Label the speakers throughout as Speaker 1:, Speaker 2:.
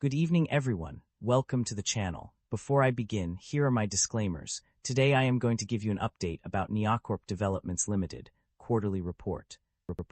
Speaker 1: Good evening, everyone. Welcome to the channel. Before I begin, here are my disclaimers. Today I am going to give you an update about Niocorp Developments Ltd. Quarterly Report.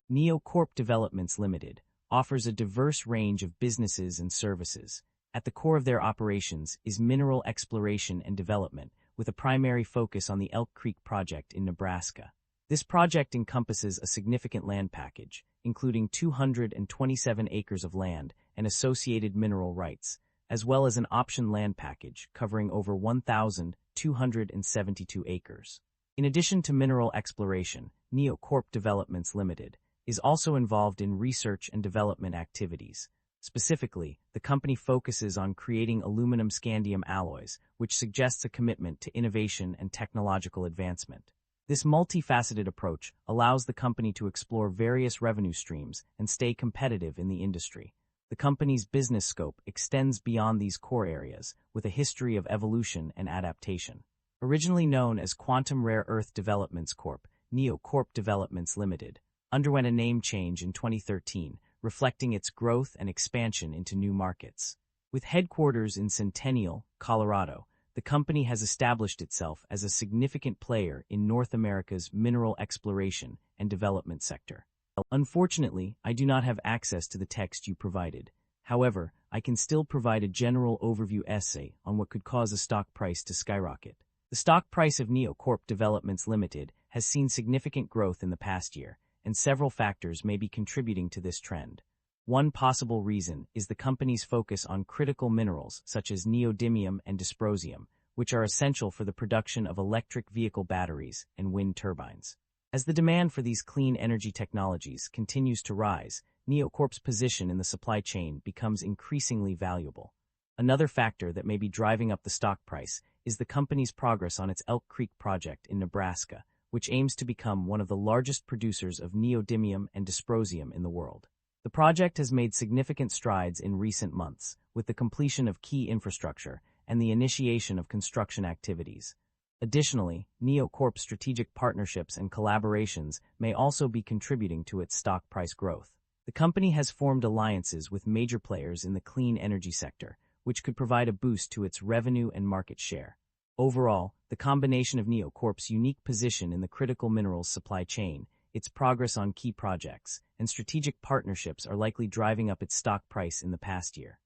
Speaker 1: Niocorp Developments Ltd. offers a diverse range of businesses and services. At the core of their operations is mineral exploration and development, with a primary focus on the Elk Creek project in Nebraska. This project encompasses a significant land package, including 227 acres of land and associated mineral rights, as well as an option land package covering over 1,272 acres. In addition to mineral exploration, Niocorp Developments Ltd. is also involved in research and development activities. Specifically, the company focuses on creating aluminum-scandium alloys, which suggests a commitment to innovation and technological advancement. This multifaceted approach allows the company to explore various revenue streams and stay competitive in the industry. The company's business scope extends beyond these core areas, with a history of evolution and adaptation. Originally known as Quantum Rare Earth Developments Corp., Niocorp Developments Ltd. underwent a name change in 2013, reflecting its growth and expansion into new markets. With headquarters in Centennial, Colorado, the company has established itself as a significant player in North America's mineral exploration and development sector. Unfortunately, I do not have access to the text you provided. However, I can still provide a general overview essay on what could cause a stock price to skyrocket. The stock price of Niocorp Developments Ltd. has seen significant growth in the past year, and several factors may be contributing to this trend. One possible reason is the company's focus on critical minerals such as neodymium and dysprosium, which are essential for the production of electric vehicle batteries and wind turbines. As the demand for these clean energy technologies continues to rise, Niocorp's position in the supply chain becomes increasingly valuable. Another factor that may be driving up the stock price is the company's progress on its Elk Creek project in Nebraska, which aims to become one of the largest producers of neodymium and dysprosium in the world. The project has made significant strides in recent months, with the completion of key infrastructure and the initiation of construction activities. Additionally, Niocorp's strategic partnerships and collaborations may also be contributing to its stock price growth. The company has formed alliances with major players in the clean energy sector, which could provide a boost to its revenue and market share. Overall, the combination of Niocorp's unique position in the critical minerals supply chain, its progress on key projects, and strategic partnerships are likely driving up its stock price in the past year.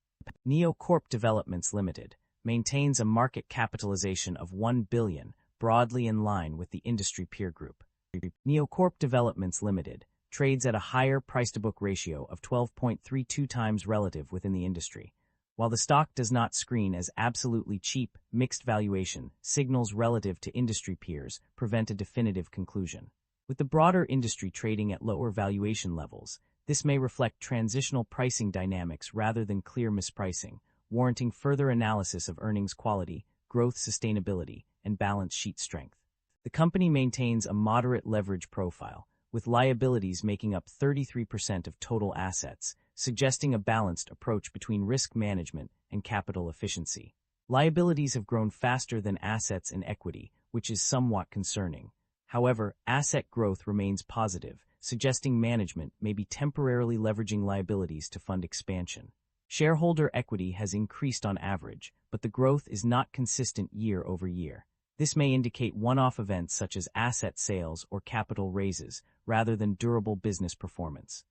Speaker 1: Niocorp Developments Ltd. maintains a market capitalization of $1 billion, broadly in line with the industry peer group. Niocorp Developments Ltd. trades at a higher price-to-book ratio of 12.32 times relative within the industry. While the stock does not screen as absolutely cheap, mixed valuation signals relative to industry peers prevent a definitive conclusion. With the broader industry trading at lower valuation levels, this may reflect transitional pricing dynamics rather than clear mispricing, warranting further analysis of earnings quality, growth sustainability, and balance sheet strength. The company maintains a moderate leverage profile, with liabilities making up 33% of total assets, suggesting a balanced approach between risk management and capital efficiency. Liabilities have grown faster than assets and equity, which is somewhat concerning. However, asset growth remains positive, suggesting management may be temporarily leveraging liabilities to fund expansion. Shareholder equity has increased on average, but the growth is not consistent year over year. This may indicate one-off events such as asset sales or capital raises, rather than durable business performance.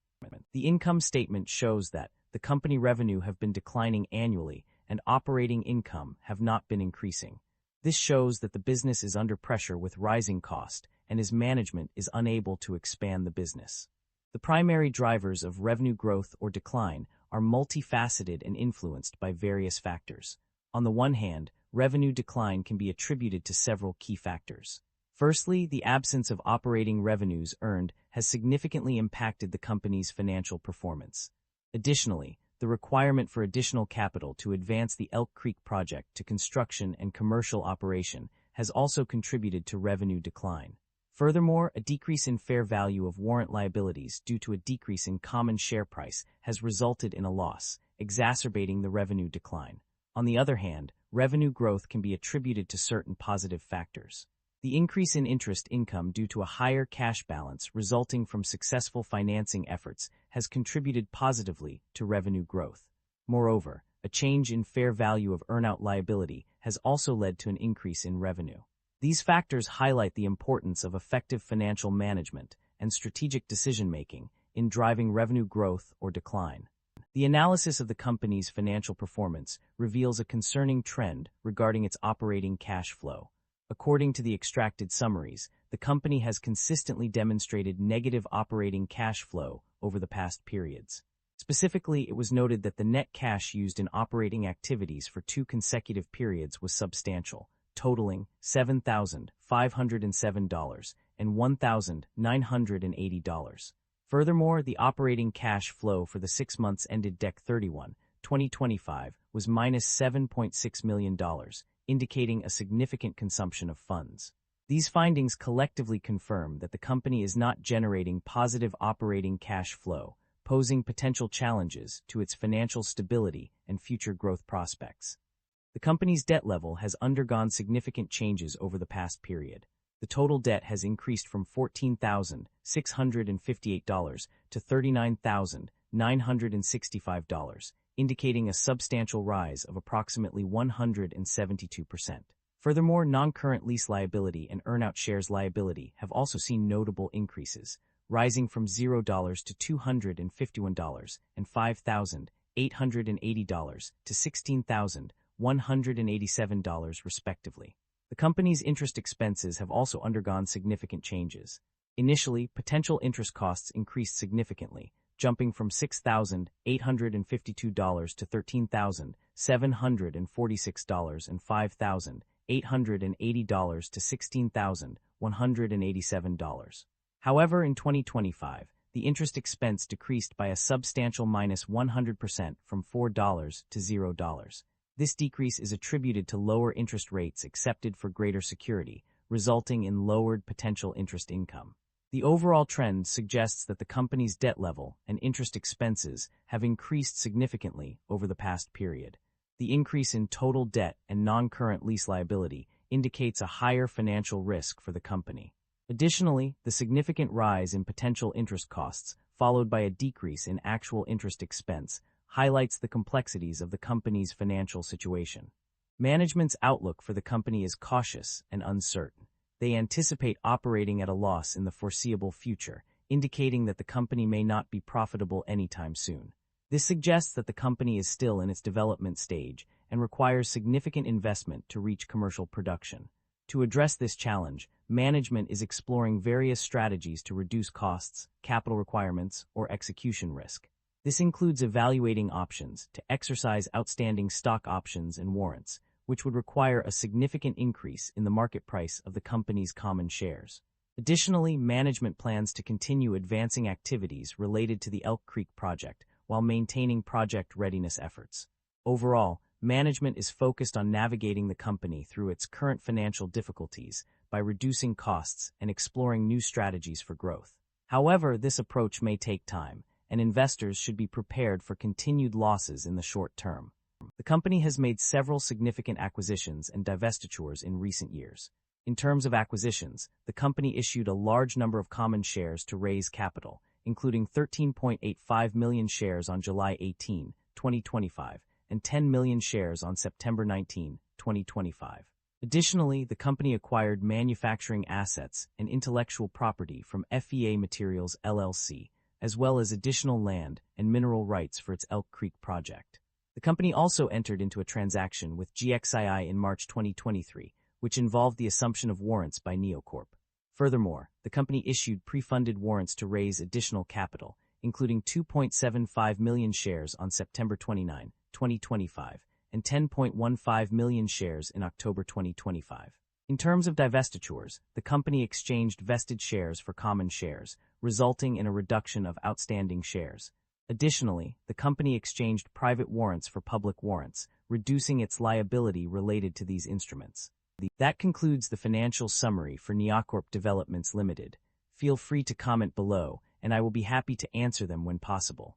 Speaker 1: The income statement shows that the company revenue have been declining annually and operating income have not been increasing. This shows that the business is under pressure with rising cost and its management is unable to expand the business. The primary drivers of revenue growth or decline are multifaceted and influenced by various factors. On the one hand, revenue decline can be attributed to several key factors. Firstly, the absence of operating revenues earned has significantly impacted the company's financial performance. Additionally, the requirement for additional capital to advance the Elk Creek project to construction and commercial operation has also contributed to revenue decline. Furthermore, a decrease in fair value of warrant liabilities due to a decrease in common share price has resulted in a loss, exacerbating the revenue decline. On the other hand, revenue growth can be attributed to certain positive factors. The increase in interest income due to a higher cash balance resulting from successful financing efforts has contributed positively to revenue growth. Moreover, a change in fair value of earnout liability has also led to an increase in revenue. These factors highlight the importance of effective financial management and strategic decision-making in driving revenue growth or decline. The analysis of the company's financial performance reveals a concerning trend regarding its operating cash flow. According to the extracted summaries, the company has consistently demonstrated negative operating cash flow over the past periods. Specifically, it was noted that the net cash used in operating activities for 2 consecutive periods was substantial, totaling $7,507 and $1,980. Furthermore, the operating cash flow for the 6 months ended Dec 31, 2025 was minus $7.6 million, indicating a significant consumption of funds. These findings collectively confirm that the company is not generating positive operating cash flow, posing potential challenges to its financial stability and future growth prospects. The company's debt level has undergone significant changes over the past period. The total debt has increased from $14,658 to $39,965, indicating a substantial rise of approximately 172%. Furthermore, non-current lease liability and earnout shares liability have also seen notable increases, rising from $0 to $251 and $5,880 to $16,187 respectively. The company's interest expenses have also undergone significant changes. Initially, potential interest costs increased significantly, jumping from $6,852 to $13,746 and $5,880 to $16,187. However, in 2025, the interest expense decreased by a substantial minus 100% from $4 to $0. This decrease is attributed to lower interest rates accepted for greater security, resulting in lowered potential interest income. The overall trend suggests that the company's debt level and interest expenses have increased significantly over the past period. The increase in total debt and non-current lease liability indicates a higher financial risk for the company. Additionally, the significant rise in potential interest costs, followed by a decrease in actual interest expense, highlights the complexities of the company's financial situation. Management's outlook for the company is cautious and uncertain. They anticipate operating at a loss in the foreseeable future, indicating that the company may not be profitable anytime soon. This suggests that the company is still in its development stage and requires significant investment to reach commercial production. To address this challenge, management is exploring various strategies to reduce costs, capital requirements, or execution risk. This includes evaluating options to exercise outstanding stock options and warrants, which would require a significant increase in the market price of the company's common shares. Additionally, management plans to continue advancing activities related to the Elk Creek project while maintaining project readiness efforts. Overall, management is focused on navigating the company through its current financial difficulties by reducing costs and exploring new strategies for growth. However, this approach may take time, and investors should be prepared for continued losses in the short term. The company has made several significant acquisitions and divestitures in recent years. In terms of acquisitions, the company issued a large number of common shares to raise capital, including 13.85 million shares on July 18, 2025, and 10 million shares on September 19, 2025. Additionally, the company acquired manufacturing assets and intellectual property from FEA Materials LLC, as well as additional land and mineral rights for its Elk Creek project. The company also entered into a transaction with GXII in March 2023, which involved the assumption of warrants by Niocorp. Furthermore, the company issued pre-funded warrants to raise additional capital, including 2.75 million shares on September 29, 2025, and 10.15 million shares in October 2025. In terms of divestitures, the company exchanged vested shares for common shares, resulting in a reduction of outstanding shares. Additionally, the company exchanged private warrants for public warrants, reducing its liability related to these instruments. That concludes the financial summary for Niocorp Developments Ltd. Feel free to comment below, and I will be happy to answer them when possible.